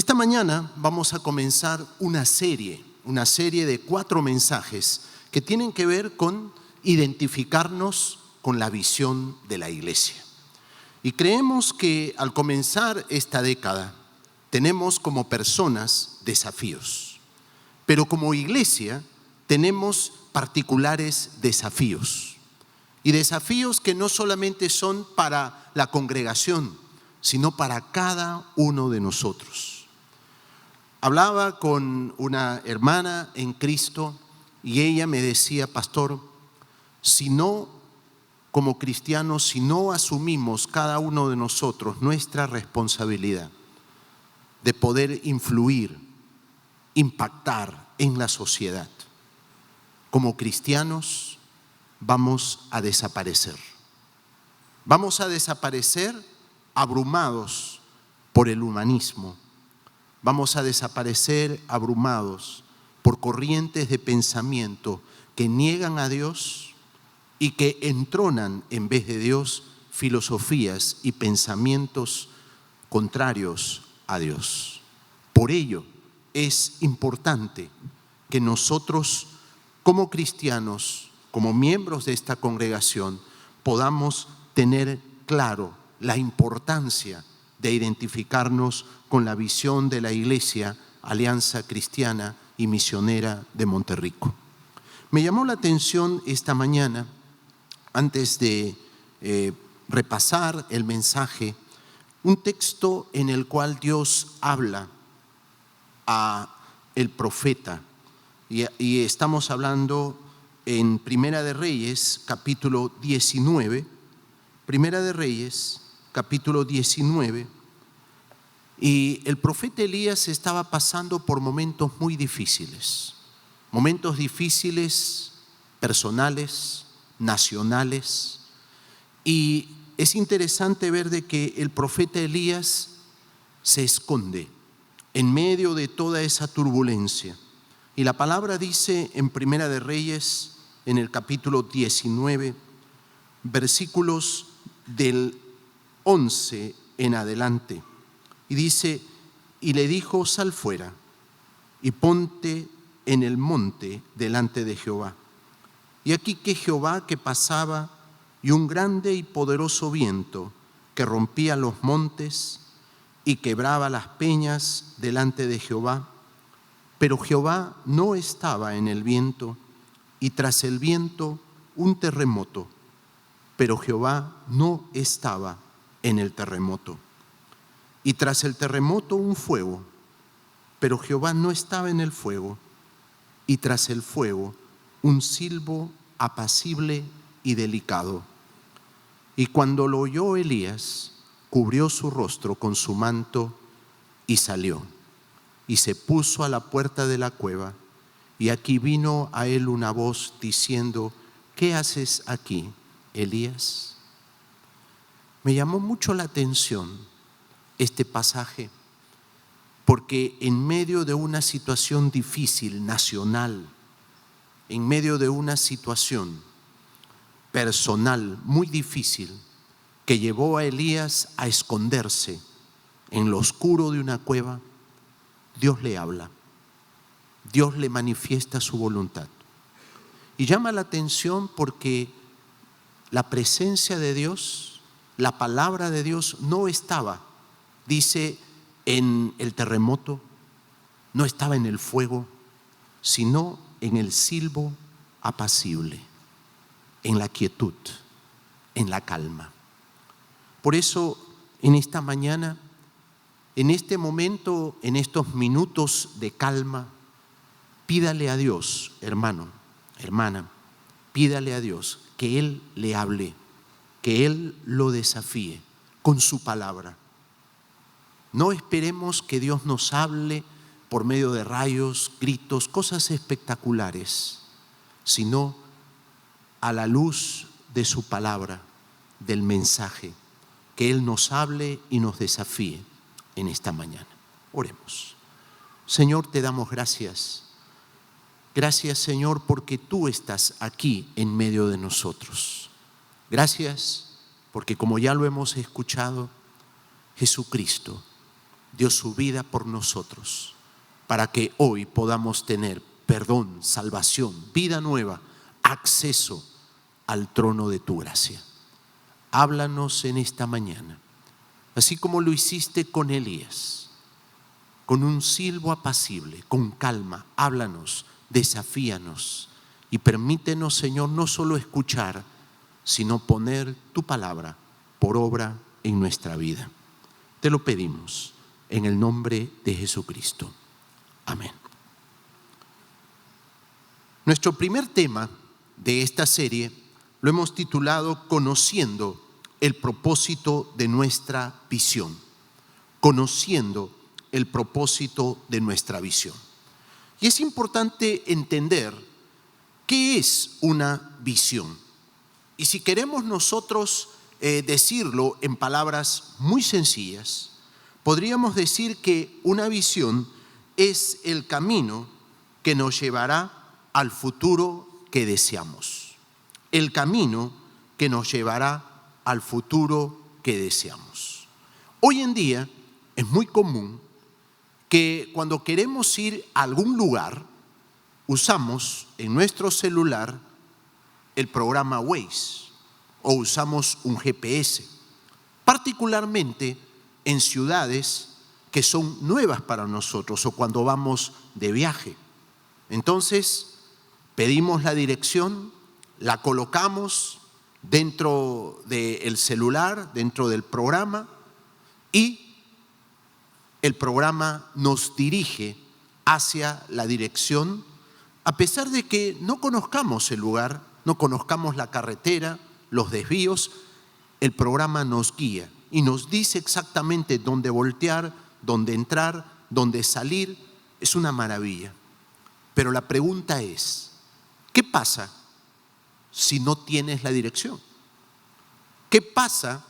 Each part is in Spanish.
Esta mañana vamos a comenzar una serie de 4 mensajes que tienen que ver con identificarnos con la visión de la iglesia. Y creemos que al comenzar esta década tenemos como personas desafíos, pero como iglesia tenemos particulares desafíos. Y desafíos que no solamente son para la congregación, sino para cada uno de nosotros. Hablaba con una hermana en Cristo y ella me decía: pastor, si no, como cristianos, si no asumimos cada uno de nosotros nuestra responsabilidad de poder influir, impactar en la sociedad, como cristianos vamos a desaparecer. Vamos a desaparecer abrumados por el humanismo. Vamos a desaparecer abrumados por corrientes de pensamiento que niegan a Dios y que entronan en vez de Dios filosofías y pensamientos contrarios a Dios. Por ello es importante que nosotros como cristianos, como miembros de esta congregación, podamos tener claro la importancia de identificarnos con la visión de la Iglesia, Alianza Cristiana y Misionera de Monterrico. Me llamó la atención esta mañana, antes de repasar el mensaje, un texto en el cual Dios habla a el profeta, y estamos hablando en Primera de Reyes, capítulo 19, Primera de Reyes, capítulo 19, y el profeta Elías estaba pasando por momentos muy difíciles, personales, nacionales, y es interesante ver de que el profeta Elías se esconde en medio de toda esa turbulencia. Y la palabra dice en Primera de Reyes, en el capítulo 19, versículos del 11 en adelante, y dice: y le dijo: sal fuera y ponte en el monte delante de Jehová. Y aquí que Jehová que pasaba, y un grande y poderoso viento que rompía los montes y quebraba las peñas delante de Jehová. Pero Jehová no estaba en el viento, y tras el viento un terremoto. Pero Jehová no estaba en el terremoto. Y tras el terremoto un fuego, pero Jehová no estaba en el fuego. Y tras el fuego un silbo apacible y delicado. Y cuando lo oyó Elías, cubrió su rostro con su manto y salió. Y se puso a la puerta de la cueva. Y aquí vino a él una voz diciendo: ¿qué haces aquí, Elías? Me llamó mucho la atención este pasaje, porque en medio de una situación difícil nacional, en medio de una situación personal muy difícil que llevó a Elías a esconderse en lo oscuro de una cueva, Dios le habla, Dios le manifiesta su voluntad. Y llama la atención porque la presencia de Dios, la palabra de Dios no estaba, dice, en el terremoto, no estaba en el fuego, sino en el silbo apacible, en la quietud, en la calma. Por eso, en esta mañana, en este momento, en estos minutos de calma, pídale a Dios, hermano, hermana, pídale a Dios que Él le hable, que Él lo desafíe con su palabra. No esperemos que Dios nos hable por medio de rayos, gritos, cosas espectaculares, sino a la luz de su palabra, del mensaje, que Él nos hable y nos desafíe en esta mañana. Oremos. Señor, te damos gracias. Gracias, Señor, porque tú estás aquí en medio de nosotros. Gracias porque, como ya lo hemos escuchado, Jesucristo dio su vida por nosotros, para que hoy podamos tener perdón, salvación, vida nueva, acceso al trono de tu gracia. Háblanos en esta mañana, así como lo hiciste con Elías, con un silbo apacible, con calma. Háblanos, desafíanos y permítenos, Señor, no solo escuchar, sino poner tu palabra por obra en nuestra vida. Te lo pedimos en el nombre de Jesucristo. Amén. Nuestro primer tema de esta serie lo hemos titulado Conociendo el propósito de nuestra visión. Conociendo el propósito de nuestra visión. Y es importante entender qué es una visión. Y si queremos nosotros decirlo en palabras muy sencillas, podríamos decir que una visión es el camino que nos llevará al futuro que deseamos. El camino que nos llevará al futuro que deseamos. Hoy en día es muy común que cuando queremos ir a algún lugar, usamos en nuestro celular el programa Waze o usamos un GPS, particularmente en ciudades que son nuevas para nosotros o cuando vamos de viaje. Entonces, pedimos la dirección, la colocamos dentro del celular, dentro del programa, y el programa nos dirige hacia la dirección, a pesar de que no conozcamos el lugar, no conozcamos la carretera, los desvíos. El programa nos guía y nos dice exactamente dónde voltear, dónde entrar, dónde salir. Es una maravilla. Pero la pregunta es, ¿qué pasa si no tienes la dirección? ¿Qué pasa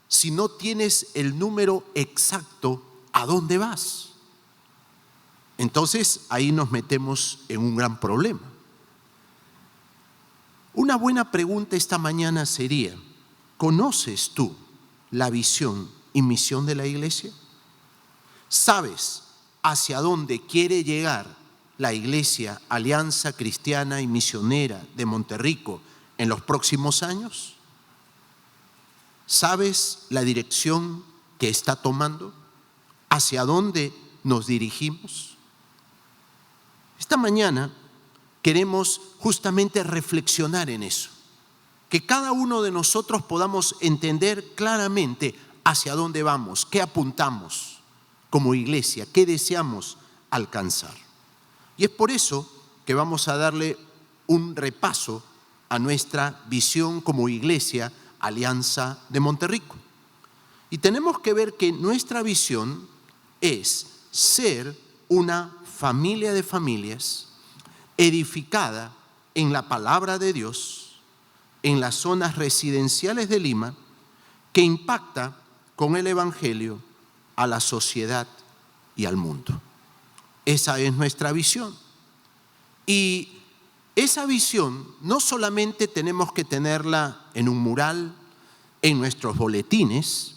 si no tienes el número exacto a dónde vas? Entonces ahí nos metemos en un gran problema. Una buena pregunta esta mañana sería, ¿conoces tú la visión y misión de la iglesia? ¿Sabes hacia dónde quiere llegar la Iglesia Alianza Cristiana y Misionera de Monterrico en los próximos años? ¿Sabes la dirección que está tomando? ¿Hacia dónde nos dirigimos? Esta mañana queremos justamente reflexionar en eso, que cada uno de nosotros podamos entender claramente hacia dónde vamos, qué apuntamos como iglesia, qué deseamos alcanzar. Y es por eso que vamos a darle un repaso a nuestra visión como iglesia Alianza de Monterrico. Y tenemos que ver que nuestra visión es ser una familia de familias edificada en la palabra de Dios, en las zonas residenciales de Lima, que impacta con el Evangelio a la sociedad y al mundo. Esa es nuestra visión. Y esa visión no solamente tenemos que tenerla en un mural, en nuestros boletines,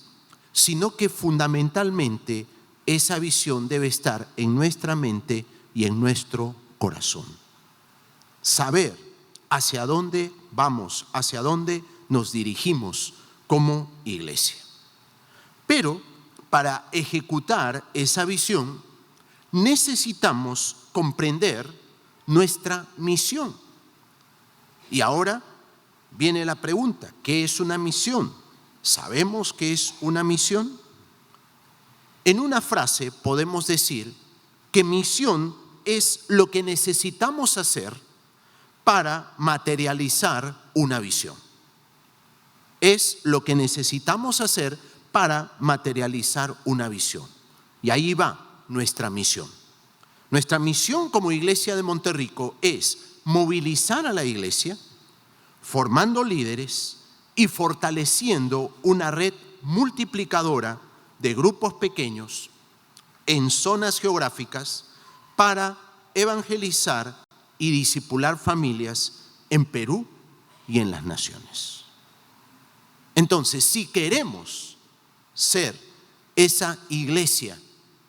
sino que fundamentalmente esa visión debe estar en nuestra mente y en nuestro corazón. Saber hacia dónde vamos, hacia dónde nos dirigimos como iglesia. Pero para ejecutar esa visión necesitamos comprender nuestra misión. Y ahora viene la pregunta, ¿qué es una misión? ¿Sabemos qué es una misión? En una frase podemos decir que misión es lo que necesitamos hacer para materializar una visión. Es lo que necesitamos hacer para materializar una visión. Y ahí va nuestra misión. Nuestra misión como Iglesia de Monterrico es movilizar a la iglesia, formando líderes y fortaleciendo una red multiplicadora de grupos pequeños en zonas geográficas para evangelizar y discipular familias en Perú y en las naciones. Entonces, si queremos ser esa iglesia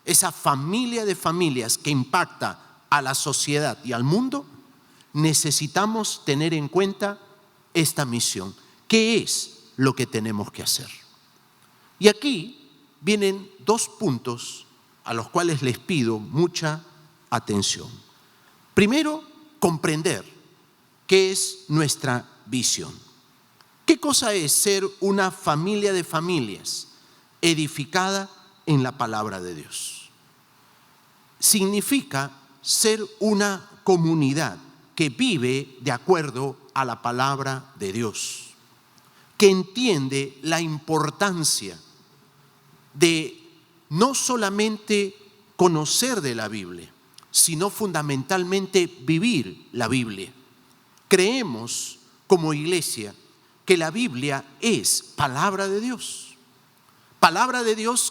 esa familia de familias que impacta a la sociedad y al mundo, necesitamos tener en cuenta esta misión. ¿Qué es lo que tenemos que hacer? Y aquí vienen 2 puntos a los cuales les pido mucha atención. Primero, comprender qué es nuestra visión. ¿Qué cosa es ser una familia de familias edificada en la palabra de Dios? Significa ser una comunidad que vive de acuerdo a la palabra de Dios, que entiende la importancia de no solamente conocer de la Biblia, sino fundamentalmente vivir la Biblia. Creemos como iglesia que la Biblia es palabra de Dios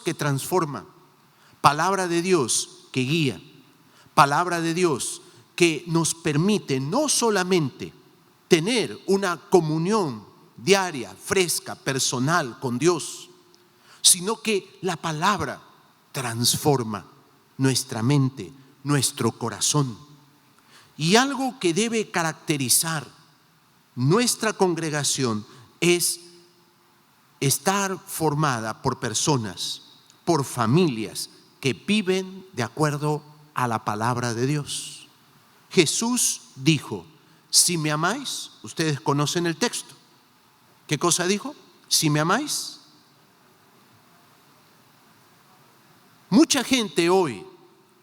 que transforma, palabra de Dios que guía, palabra de Dios que nos permite no solamente tener una comunión diaria, fresca, personal con Dios, sino que la palabra transforma nuestra mente, nuestro corazón. Y algo que debe caracterizar nuestra congregación es estar formada por personas, por familias que viven de acuerdo a la palabra de Dios. Jesús dijo: si me amáis, ustedes conocen el texto. ¿Qué cosa dijo? Si me amáis. Mucha gente hoy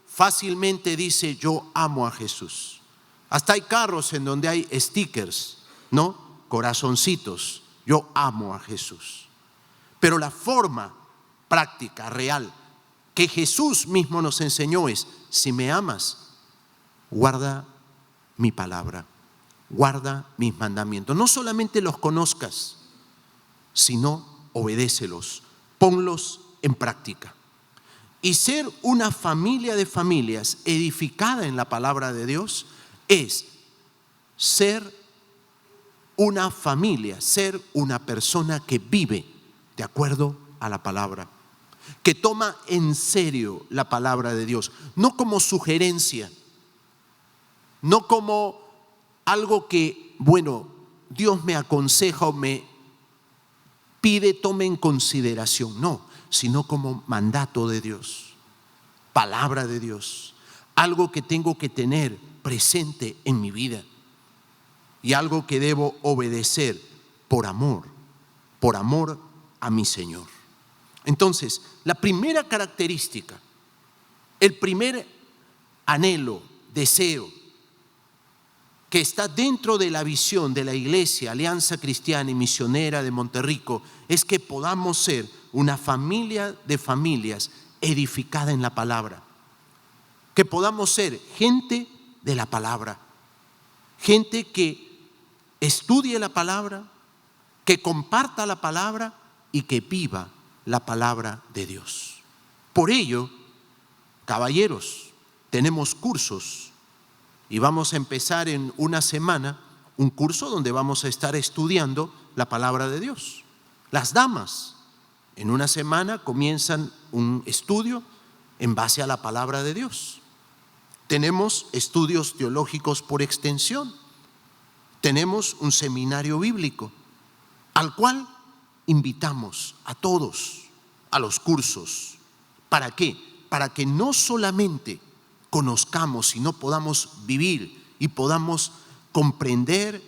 fácilmente dice: yo amo a Jesús. Hasta hay carros en donde hay stickers, ¿no? Corazoncitos. Yo amo a Jesús. Pero la forma práctica, real, que Jesús mismo nos enseñó es: si me amas, guarda mi palabra, guarda mis mandamientos. No solamente los conozcas, sino obedécelos, ponlos en práctica. Y ser una familia de familias edificada en la palabra de Dios es ser una familia, ser una persona que vive de acuerdo a la palabra, que toma en serio la palabra de Dios, no como sugerencia, no como algo que, bueno, Dios me aconseja o me pide, tome en consideración, no, sino como mandato de Dios, palabra de Dios, algo que tengo que tener presente en mi vida y algo que debo obedecer por amor a mi Señor. Entonces, la primera característica, el primer anhelo, deseo que está dentro de la visión de la Iglesia Alianza Cristiana y Misionera de Monterrico es que podamos ser una familia de familias edificada en la palabra, que podamos ser gente de la palabra, gente que estudie la palabra, que comparta la palabra y que viva la palabra de Dios. Por ello, caballeros, tenemos cursos y vamos a empezar en una semana un curso donde vamos a estar estudiando la palabra de Dios. Las damas, en una semana comienzan un estudio en base a la palabra de Dios. Tenemos estudios teológicos por extensión. Tenemos un seminario bíblico al cual invitamos a todos a los cursos. ¿Para qué? Para que no solamente conozcamos, sino podamos vivir y podamos comprender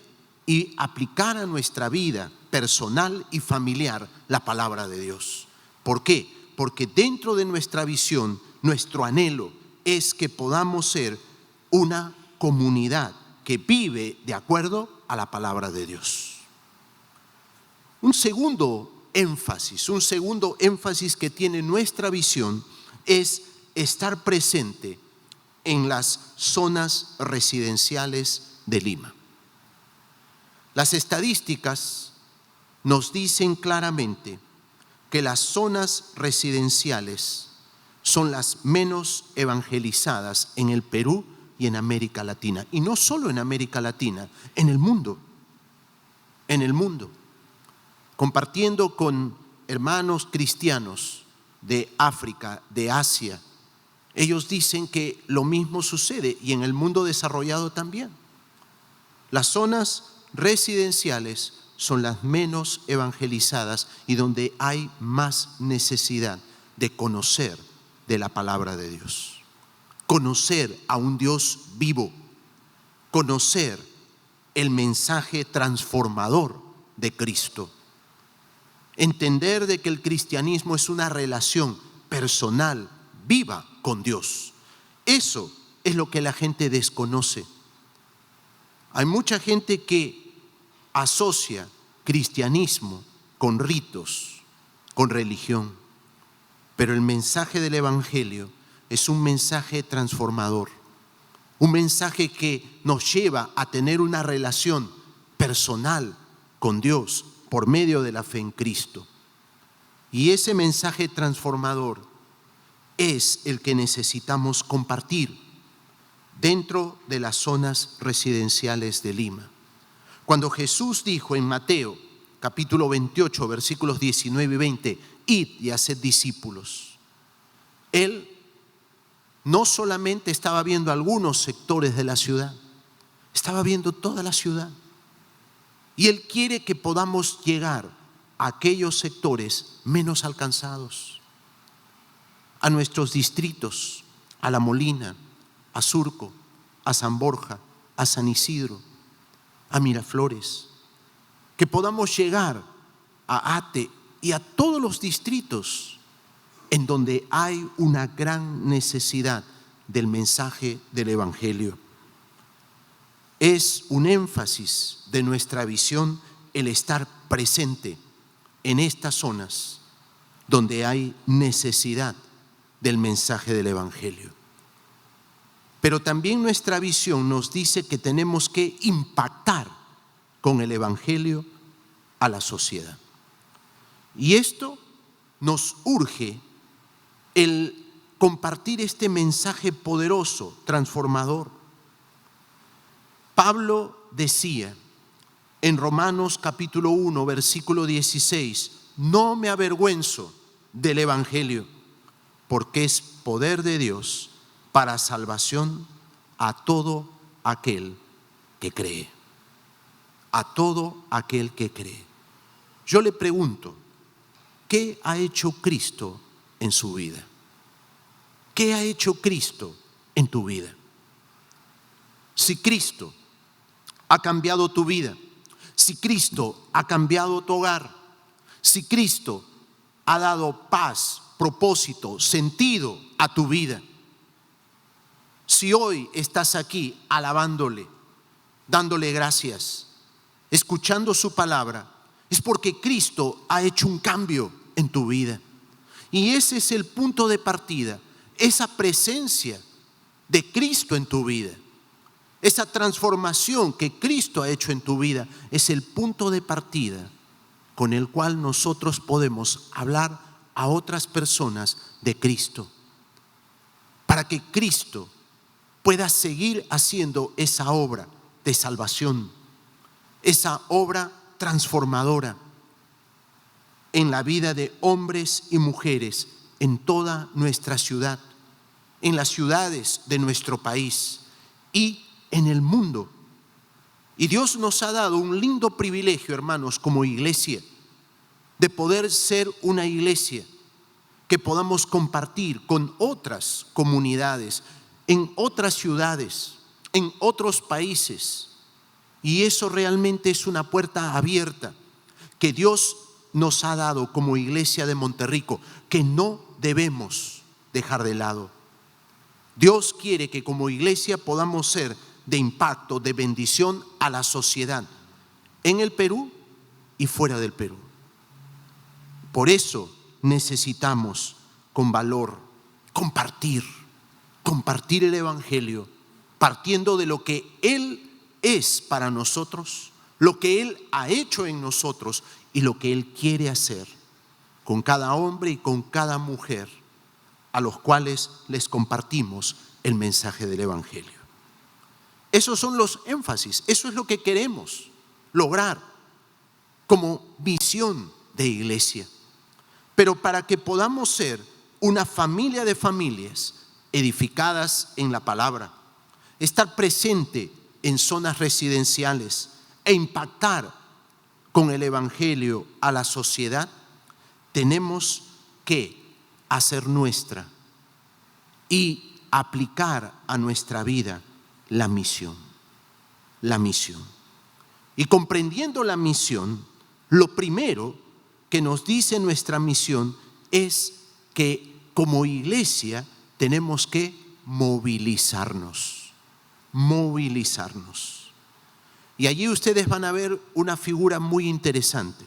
y aplicar a nuestra vida personal y familiar la palabra de Dios. ¿Por qué? Porque dentro de nuestra visión, nuestro anhelo es que podamos ser una comunidad que vive de acuerdo a la palabra de Dios. Un segundo énfasis que tiene nuestra visión es estar presente en las zonas residenciales de Lima. Las estadísticas nos dicen claramente que las zonas residenciales son las menos evangelizadas en el Perú y en América Latina. Y no solo en América Latina, en el mundo. En el mundo. Compartiendo con hermanos cristianos de África, de Asia, Ellos dicen que lo mismo sucede y en el mundo desarrollado también. Las zonas residenciales son las menos evangelizadas y donde hay más necesidad de conocer de la palabra de Dios. Conocer a un Dios vivo, conocer el mensaje transformador de Cristo. Entender de que el cristianismo es una relación personal, viva con Dios. Eso es lo que la gente desconoce. Hay mucha gente que asocia cristianismo con ritos, con religión, pero el mensaje del Evangelio es un mensaje transformador, un mensaje que nos lleva a tener una relación personal con Dios por medio de la fe en Cristo. Y ese mensaje transformador es el que necesitamos compartir dentro de las zonas residenciales de Lima. Cuando Jesús dijo en Mateo capítulo 28, versículos 19 y 20, id y haced discípulos, Él no solamente estaba viendo algunos sectores de la ciudad, estaba viendo toda la ciudad. Y Él quiere que podamos llegar a aquellos sectores menos alcanzados, a nuestros distritos, a La Molina, a Surco, a San Borja, a San Isidro, a Miraflores, que podamos llegar a Ate y a todos los distritos en donde hay una gran necesidad del mensaje del Evangelio. Es un énfasis de nuestra visión el estar presente en estas zonas donde hay necesidad del mensaje del Evangelio. Pero también nuestra visión nos dice que tenemos que impactar con el Evangelio a la sociedad. Y esto nos urge el compartir este mensaje poderoso, transformador. Pablo decía en Romanos capítulo 1, versículo 16, no me avergüenzo del Evangelio, porque es poder de Dios para salvación a todo aquel que cree. A todo aquel que cree. Yo le pregunto, ¿qué ha hecho Cristo en su vida? ¿Qué ha hecho Cristo en tu vida? Si Cristo ha cambiado tu vida, si Cristo ha cambiado tu hogar, si Cristo ha dado paz, propósito, sentido a tu vida, si hoy estás aquí alabándole, dándole gracias, escuchando su palabra, es porque Cristo ha hecho un cambio en tu vida. Y ese es el punto de partida, esa presencia de Cristo en tu vida. Esa transformación que Cristo ha hecho en tu vida es el punto de partida con el cual nosotros podemos hablar a otras personas de Cristo, para que Cristo pueda seguir haciendo esa obra de salvación, esa obra transformadora en la vida de hombres y mujeres en toda nuestra ciudad, en las ciudades de nuestro país y en el mundo. Y Dios nos ha dado un lindo privilegio, hermanos, como iglesia, de poder ser una iglesia que podamos compartir con otras comunidades, en otras ciudades, en otros países. Y eso realmente es una puerta abierta que Dios nos ha dado como iglesia de Monterrico, que no debemos dejar de lado. Dios quiere que como iglesia podamos ser de impacto, de bendición a la sociedad, en el Perú y fuera del Perú. Por eso necesitamos con valor compartir el Evangelio, partiendo de lo que Él es para nosotros, lo que Él ha hecho en nosotros y lo que Él quiere hacer con cada hombre y con cada mujer a los cuales les compartimos el mensaje del Evangelio. Esos son los énfasis, eso es lo que queremos lograr como visión de iglesia. Pero para que podamos ser una familia de familias edificadas en la palabra, estar presente en zonas residenciales e impactar con el evangelio a la sociedad, tenemos que hacer nuestra y aplicar a nuestra vida la misión. La misión. Y comprendiendo la misión, lo primero que nos dice nuestra misión es que como iglesia tenemos que movilizarnos. Movilizarnos. Y allí ustedes van a ver una figura muy interesante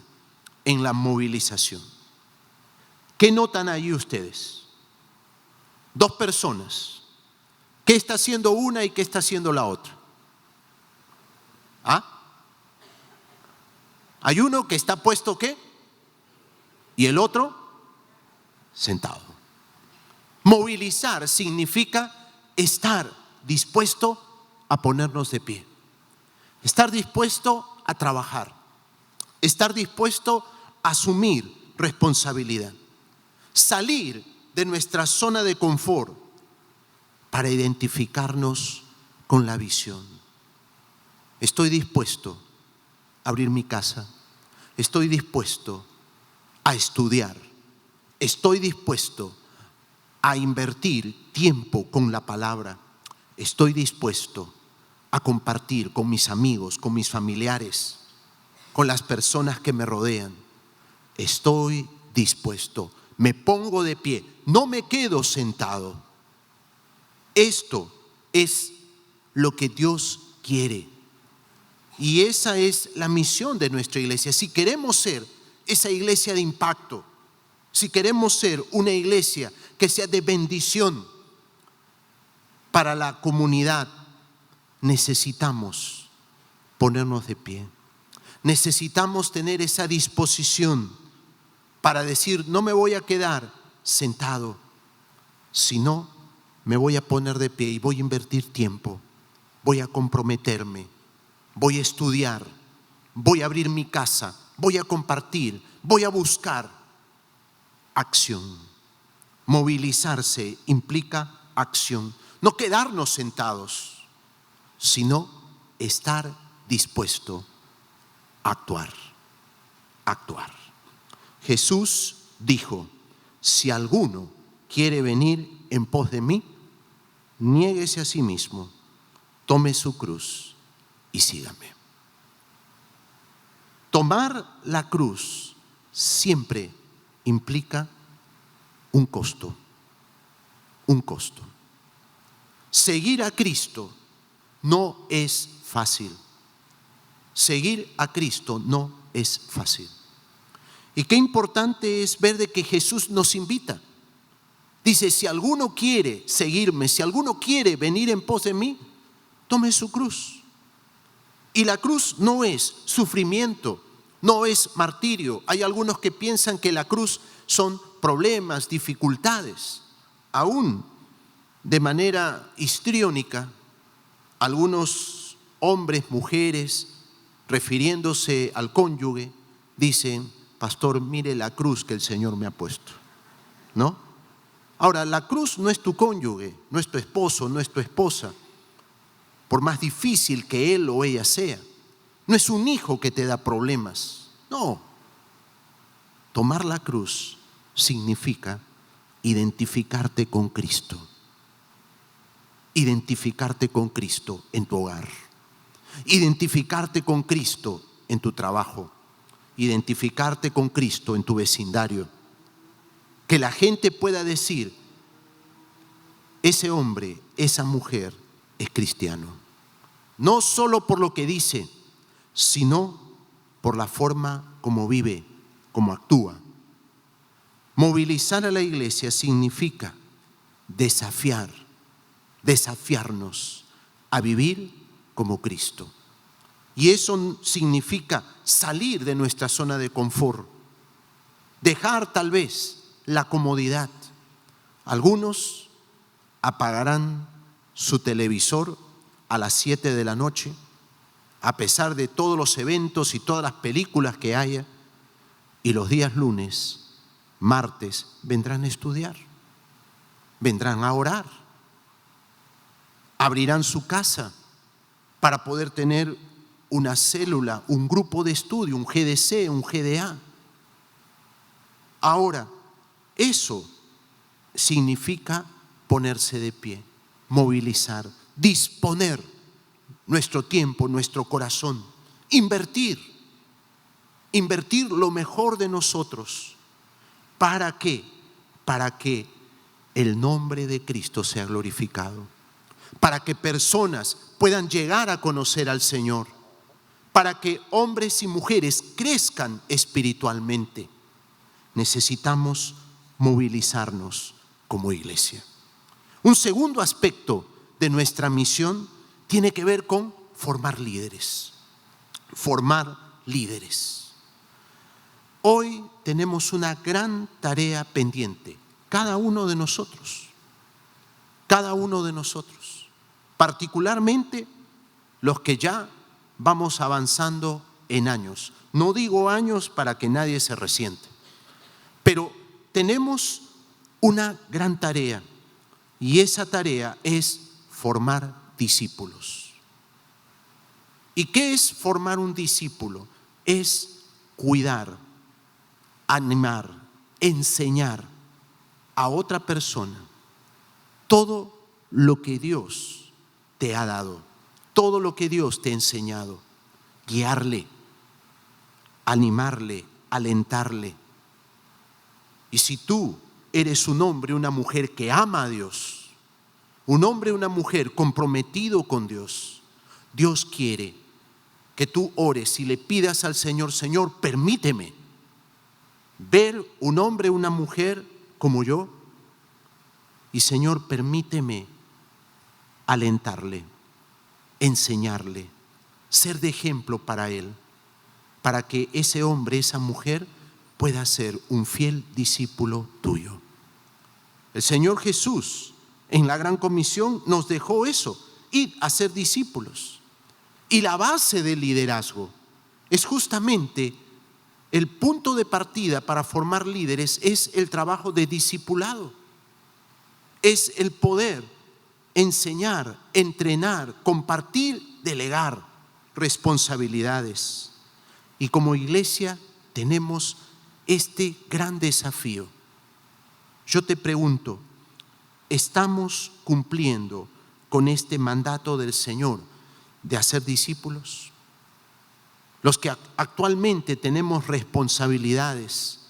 en la movilización. ¿Qué notan allí ustedes? Dos personas. ¿Qué está haciendo una y qué está haciendo la otra? ¿Ah? Hay uno que está puesto ¿qué? Y el otro sentado. Movilizar significa estar dispuesto a ponernos de pie. Estar dispuesto a trabajar. Estar dispuesto a asumir responsabilidad. Salir de nuestra zona de confort para identificarnos con la visión. Estoy dispuesto a abrir mi casa. Estoy dispuesto a estudiar. Estoy dispuesto a invertir tiempo con la palabra. Estoy dispuesto a compartir con mis amigos, con mis familiares, con las personas que me rodean. Estoy dispuesto. Me pongo de pie. No me quedo sentado. Esto es lo que Dios quiere. Y esa es la misión de nuestra iglesia. Si queremos ser esa iglesia de impacto, si queremos ser una iglesia que sea de bendición para la comunidad, necesitamos ponernos de pie. Necesitamos tener esa disposición para decir, no me voy a quedar sentado, sino me voy a poner de pie y voy a invertir tiempo, voy a comprometerme, voy a estudiar, voy a abrir mi casa, voy a compartir, voy a buscar acción. Movilizarse implica acción, no quedarnos sentados, sino estar dispuesto a actuar. Actuar. Jesús dijo, si alguno quiere venir en pos de mí, niéguese a sí mismo, tome su cruz y sígame. Tomar la cruz siempre implica un costo. Un costo. Seguir a Cristo no es fácil. Seguir a Cristo no es fácil. Y qué importante es ver de que Jesús nos invita. Dice, si alguno quiere seguirme, si alguno quiere venir en pos de mí, tome su cruz. Y la cruz no es sufrimiento, no es martirio. Hay algunos que piensan que la cruz son problemas, dificultades. Aún de manera histriónica, algunos hombres, mujeres, refiriéndose al cónyuge, dicen, pastor, mire la cruz que el Señor me ha puesto. ¿No? Ahora, la cruz no es tu cónyuge, no es tu esposo, no es tu esposa, por más difícil que él o ella sea. No es un hijo que te da problemas. No. Tomar la cruz significa identificarte con Cristo. Identificarte con Cristo en tu hogar. Identificarte con Cristo en tu trabajo. Identificarte con Cristo en tu vecindario. Que la gente pueda decir, ese hombre, esa mujer es cristiano. No solo por lo que dice, sino por la forma como vive, como actúa. Movilizar a la iglesia significa desafiarnos a vivir como Cristo. Y eso significa salir de nuestra zona de confort, dejar tal vez la comodidad. Algunos apagarán su televisor a las 7 de la noche, a pesar de todos los eventos y todas las películas que haya, y los días lunes, martes, vendrán a estudiar, vendrán a orar, abrirán su casa para poder tener una célula, un grupo de estudio, un GDC, un GDA. Ahora, eso significa ponerse de pie, movilizar, disponer nuestro tiempo, nuestro corazón, invertir lo mejor de nosotros. ¿Para qué? Para que el nombre de Cristo sea glorificado, para que personas puedan llegar a conocer al Señor, para que hombres y mujeres crezcan espiritualmente. Necesitamos movilizarnos como iglesia. Un segundo aspecto de nuestra misión tiene que ver con formar líderes. Formar líderes. Hoy tenemos una gran tarea pendiente, cada uno de nosotros, particularmente los que ya vamos avanzando en años. No digo años para que nadie se resiente, pero tenemos una gran tarea, y esa tarea es formar discípulos. ¿Y qué es formar un discípulo? Es cuidar, animar, enseñar a otra persona todo lo que Dios te ha dado, todo lo que Dios te ha enseñado, guiarle, animarle, alentarle. Y si tú eres un hombre, una mujer que ama a Dios, un hombre, una mujer comprometido con Dios, Dios quiere que tú ores y le pidas al Señor: Señor, permíteme ver un hombre, una mujer como yo, y Señor, permíteme alentarle, enseñarle, ser de ejemplo para él, para que ese hombre, esa mujer pueda ser un fiel discípulo tuyo. El Señor Jesús en la Gran Comisión nos dejó eso: ir a ser discípulos. Y la base del liderazgo es justamente el punto de partida para formar líderes, es el trabajo de discipulado. Es el poder enseñar, entrenar, compartir, delegar responsabilidades. Y como iglesia tenemos este gran desafío. Yo te pregunto, ¿estamos cumpliendo con este mandato del Señor de hacer discípulos? Los que actualmente tenemos responsabilidades,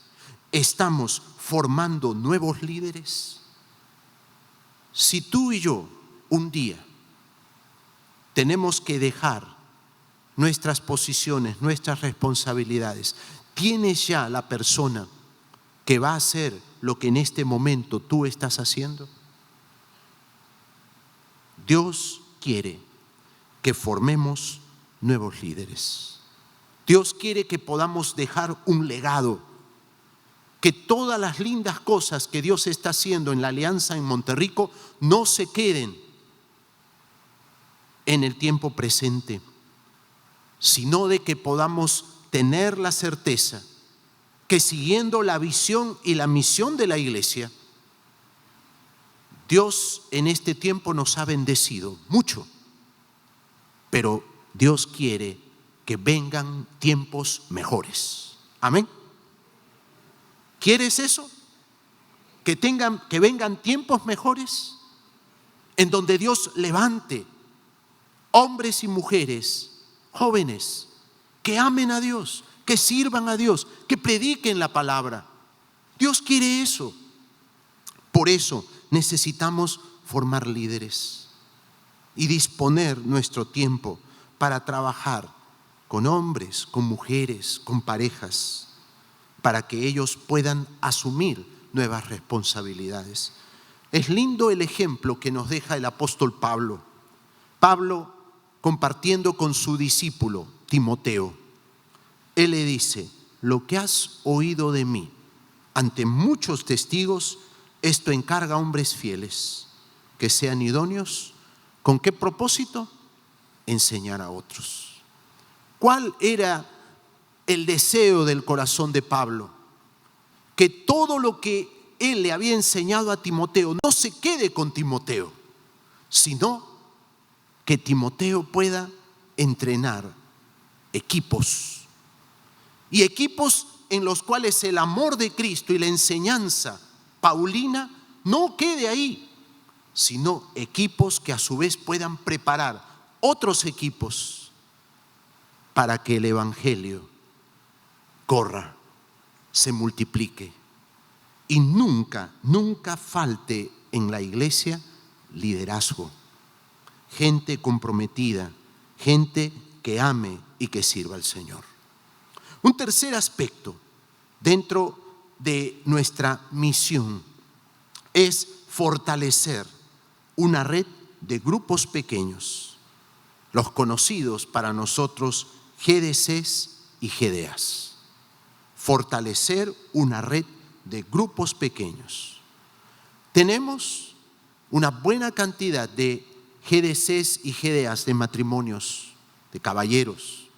¿estamos formando nuevos líderes? Si tú y yo un día tenemos que dejar nuestras posiciones, nuestras responsabilidades, ¿tienes ya la persona que va a hacer lo que en este momento tú estás haciendo? Dios quiere que formemos nuevos líderes. Dios quiere que podamos dejar un legado, que todas las lindas cosas que Dios está haciendo en la alianza en Monterrico no se queden en el tiempo presente, sino de que podamos tener la certeza que, siguiendo la visión y la misión de la iglesia, Dios en este tiempo nos ha bendecido mucho, pero Dios quiere que vengan tiempos mejores. Amén. ¿Quieres eso? Que vengan tiempos mejores en donde Dios levante hombres y mujeres jóvenes que amen a Dios, que sirvan a Dios, que prediquen la palabra. Dios quiere eso. Por eso necesitamos formar líderes y disponer nuestro tiempo para trabajar con hombres, con mujeres, con parejas, para que ellos puedan asumir nuevas responsabilidades. Es lindo el ejemplo que nos deja el apóstol Pablo. Pablo, compartiendo con su discípulo Timoteo, él le dice: lo que has oído de mí ante muchos testigos, esto encarga a hombres fieles, que sean idóneos. ¿Con qué propósito? Enseñar a otros. ¿Cuál era el deseo del corazón de Pablo? Que todo lo que él le había enseñado a Timoteo no se quede con Timoteo, sino que Timoteo pueda entrenar equipos. Y equipos en los cuales el amor de Cristo y la enseñanza paulina no quede ahí, sino equipos que a su vez puedan preparar otros equipos para que el evangelio corra, se multiplique y nunca falte en la iglesia liderazgo, gente comprometida, gente que ame y que sirva al Señor. Un tercer aspecto dentro de nuestra misión es fortalecer una red de grupos pequeños, los conocidos para nosotros GDCs y GDAs. Fortalecer una red de grupos pequeños. Tenemos una buena cantidad de GDCs y GDAs de matrimonios, de caballeros,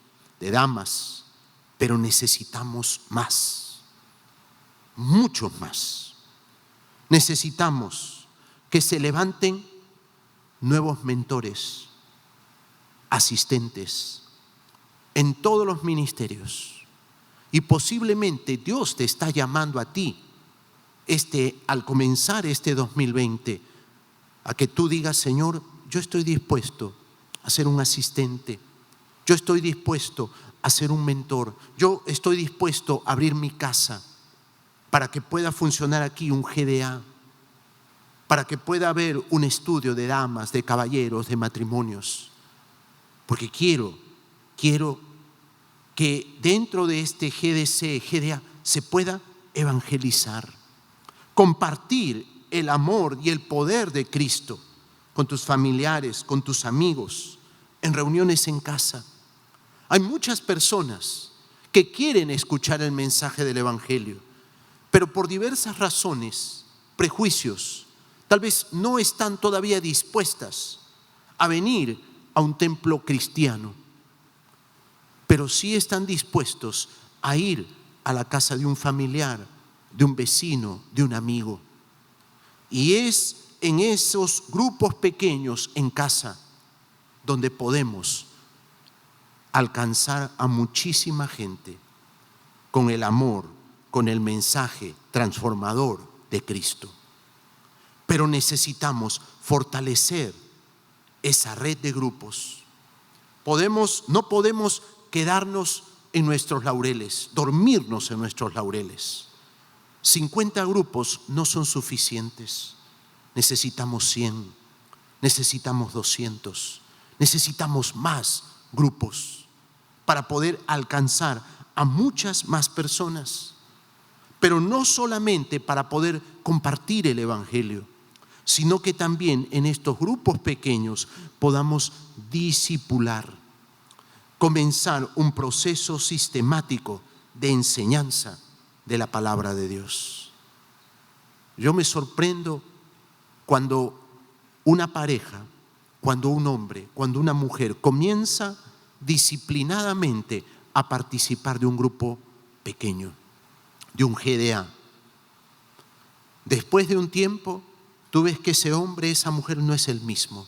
de damas, pero necesitamos más, muchos más. Necesitamos que se levanten nuevos mentores, asistentes en todos los ministerios. Y posiblemente Dios te está llamando a ti al comenzar este 2020 a que tú digas: Señor, yo estoy dispuesto a ser un asistente, yo estoy dispuesto a ser un mentor, yo estoy dispuesto a abrir mi casa para que pueda funcionar aquí un GDA, para que pueda haber un estudio de damas, de caballeros, de matrimonios, porque quiero que dentro de este GDC, GDA, se pueda evangelizar, compartir el amor y el poder de Cristo con tus familiares, con tus amigos, en reuniones en casa. Hay muchas personas que quieren escuchar el mensaje del evangelio, pero por diversas razones, prejuicios, tal vez no están todavía dispuestas a venir a un templo cristiano, pero sí están dispuestos a ir a la casa de un familiar, de un vecino, de un amigo. Y es en esos grupos pequeños en casa donde podemos alcanzar a muchísima gente con el amor, con el mensaje transformador de Cristo. Pero necesitamos fortalecer esa red de grupos. No podemos quedarnos en nuestros laureles, dormirnos en nuestros laureles. 50 grupos no son suficientes. Necesitamos 100, necesitamos 200, necesitamos más grupos para poder alcanzar a muchas más personas. Pero no solamente para poder compartir el evangelio, sino que también en estos grupos pequeños podamos discipular, comenzar un proceso sistemático de enseñanza de la palabra de Dios. Yo me sorprendo cuando una pareja, cuando un hombre, cuando una mujer comienza disciplinadamente a participar de un grupo pequeño, de un GDA. Después de un tiempo, tú ves que ese hombre, esa mujer no es el mismo.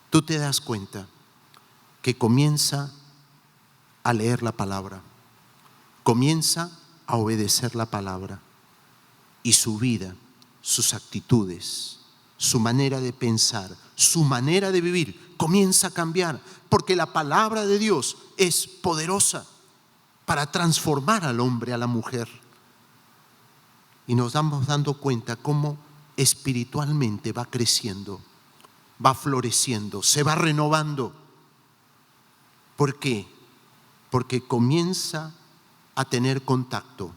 Tú te das cuenta que comienza a leer la palabra, comienza a obedecer la palabra, y su vida, sus actitudes, su manera de pensar, su manera de vivir comienza a cambiar, porque la palabra de Dios es poderosa para transformar al hombre, a la mujer. Y nos vamos dando cuenta cómo espiritualmente va creciendo, va floreciendo, se va renovando. ¿Por qué? Porque comienza a tener contacto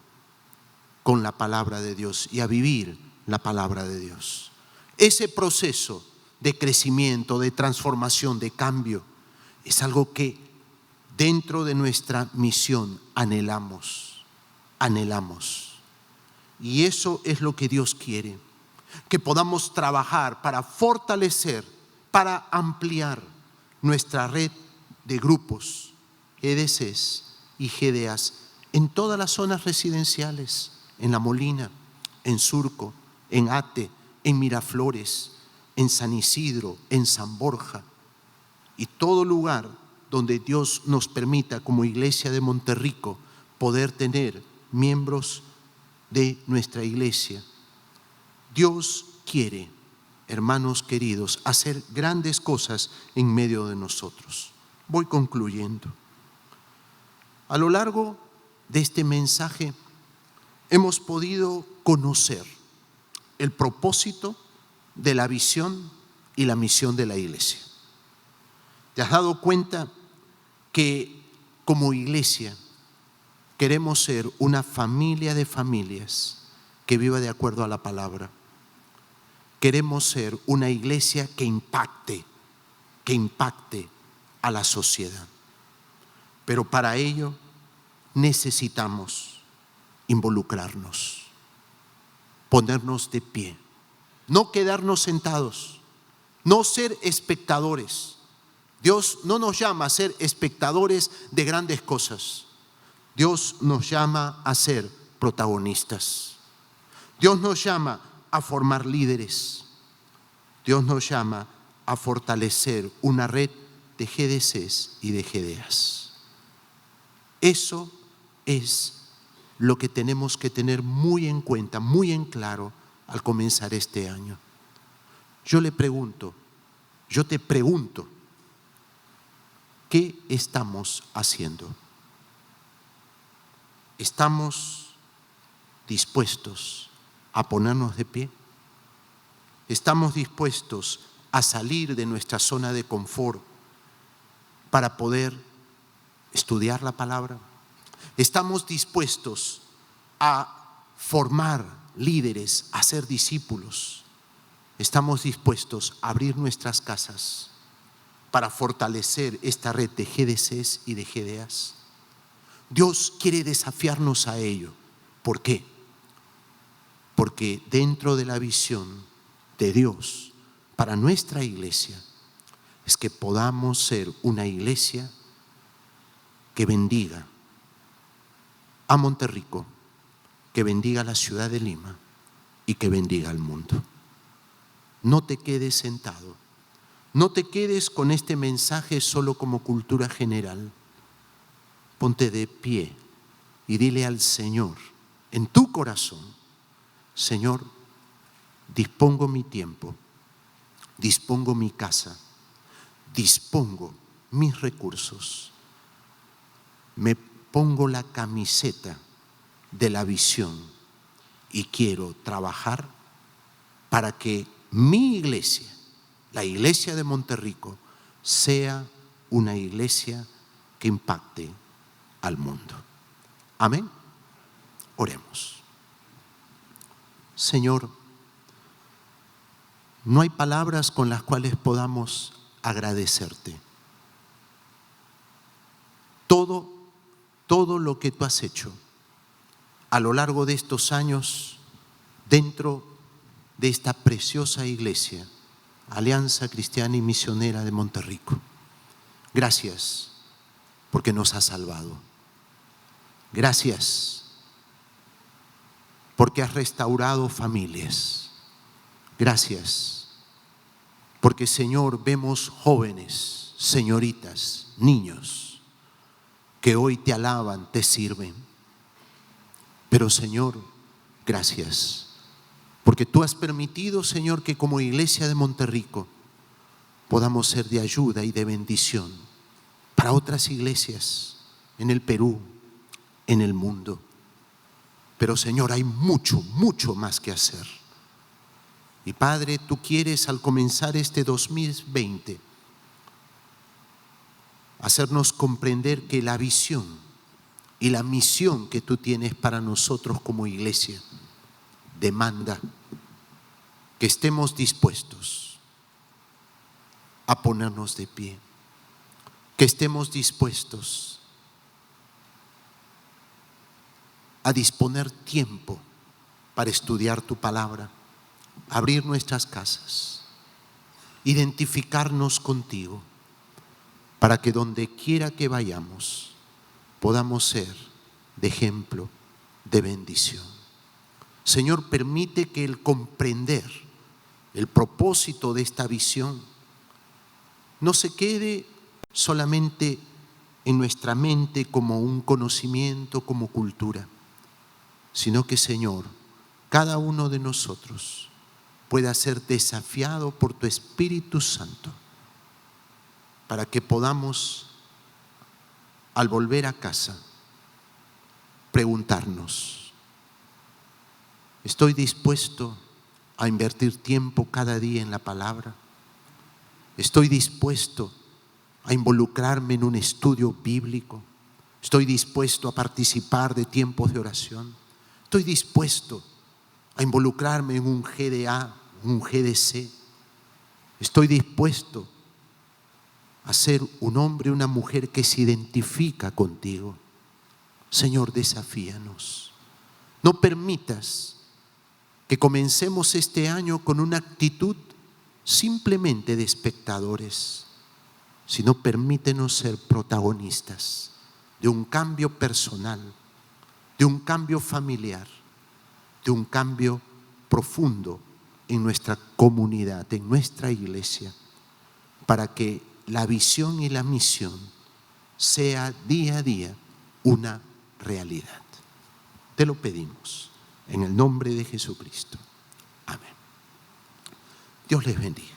con la palabra de Dios y a vivir la palabra de Dios. Ese proceso de crecimiento, de transformación, de cambio, es algo que dentro de nuestra misión anhelamos. Y eso es lo que Dios quiere, que podamos trabajar para fortalecer, para ampliar nuestra red de grupos, GDCs y GDAs en todas las zonas residenciales, en La Molina, en Surco, en Ate, en Miraflores, en San Isidro, en San Borja, y todo lugar donde Dios nos permita como iglesia de Monterrico poder tener miembros de nuestra iglesia. Dios quiere, hermanos queridos, hacer grandes cosas en medio de nosotros. Voy concluyendo. A lo largo de este mensaje hemos podido conocer el propósito de la visión y la misión de la iglesia. ¿Te has dado cuenta que como iglesia queremos ser una familia de familias que viva de acuerdo a la palabra? Queremos ser una iglesia que impacte a la sociedad. Pero para ello necesitamos involucrarnos, ponernos de pie, no quedarnos sentados, no ser espectadores. Dios no nos llama a ser espectadores de grandes cosas. Dios nos llama a ser protagonistas. Dios nos llama a formar líderes. Dios nos llama a fortalecer una red de GDCs y de GDAs. Eso es lo que tenemos que tener muy en cuenta, muy en claro al comenzar este año. Yo te pregunto, ¿qué estamos haciendo? ¿Estamos dispuestos a ponernos de pie? ¿Estamos dispuestos a salir de nuestra zona de confort para poder estudiar la palabra? ¿Estamos dispuestos a formar líderes, a ser discípulos? ¿Estamos dispuestos a abrir nuestras casas para fortalecer esta red de GDCs y de GDAs? Dios quiere desafiarnos a ello. ¿Por qué? Porque dentro de la visión de Dios para nuestra iglesia es que podamos ser una iglesia que bendiga a Monterrico, que bendiga a la ciudad de Lima y que bendiga al mundo. No te quedes sentado, no te quedes con este mensaje solo como cultura general. Ponte de pie y dile al Señor en tu corazón: Señor, dispongo mi tiempo, dispongo mi casa, dispongo mis recursos, me pongo la camiseta de la visión y quiero trabajar para que mi iglesia, la iglesia de Monterrico, sea una iglesia que impacte al mundo. Amén. Oremos. Señor, no hay palabras con las cuales podamos agradecerte. Todo lo que tú has hecho a lo largo de estos años dentro de esta preciosa iglesia, Alianza Cristiana y Misionera de Monterrico. Gracias porque nos has salvado. Gracias porque has restaurado familias. Gracias porque, Señor, vemos jóvenes, señoritas, niños que hoy te alaban, te sirven. Pero, Señor, gracias porque tú has permitido, Señor, que como iglesia de Monterrico podamos ser de ayuda y de bendición para otras iglesias en el Perú, en el mundo. Pero, Señor, hay mucho más que hacer. Y Padre, tú quieres al comenzar este 2020 hacernos comprender que la visión y la misión que tú tienes para nosotros como iglesia demanda que estemos dispuestos a ponernos de pie, que estemos dispuestos a disponer tiempo para estudiar tu palabra, abrir nuestras casas, identificarnos contigo, para que donde quiera que vayamos podamos ser de ejemplo, de bendición. Señor, permite que el comprender el propósito de esta visión no se quede solamente en nuestra mente como un conocimiento, como cultura, sino que, Señor, cada uno de nosotros pueda ser desafiado por tu Espíritu Santo para que podamos, al volver a casa, preguntarnos: ¿estoy dispuesto a invertir tiempo cada día en la palabra? ¿Estoy dispuesto a involucrarme en un estudio bíblico? ¿Estoy dispuesto a participar de tiempos de oración? ¿Estoy dispuesto a involucrarme en un GDA, un GDC? ¿Estoy dispuesto a ser un hombre, una mujer que se identifica contigo? Señor, desafíanos. No permitas que comencemos este año con una actitud simplemente de espectadores, sino permítenos ser protagonistas de un cambio personal, de un cambio familiar, de un cambio profundo en nuestra comunidad, en nuestra iglesia, para que la visión y la misión sea día a día una realidad. Te lo pedimos en el nombre de Jesucristo. Amén. Dios les bendiga.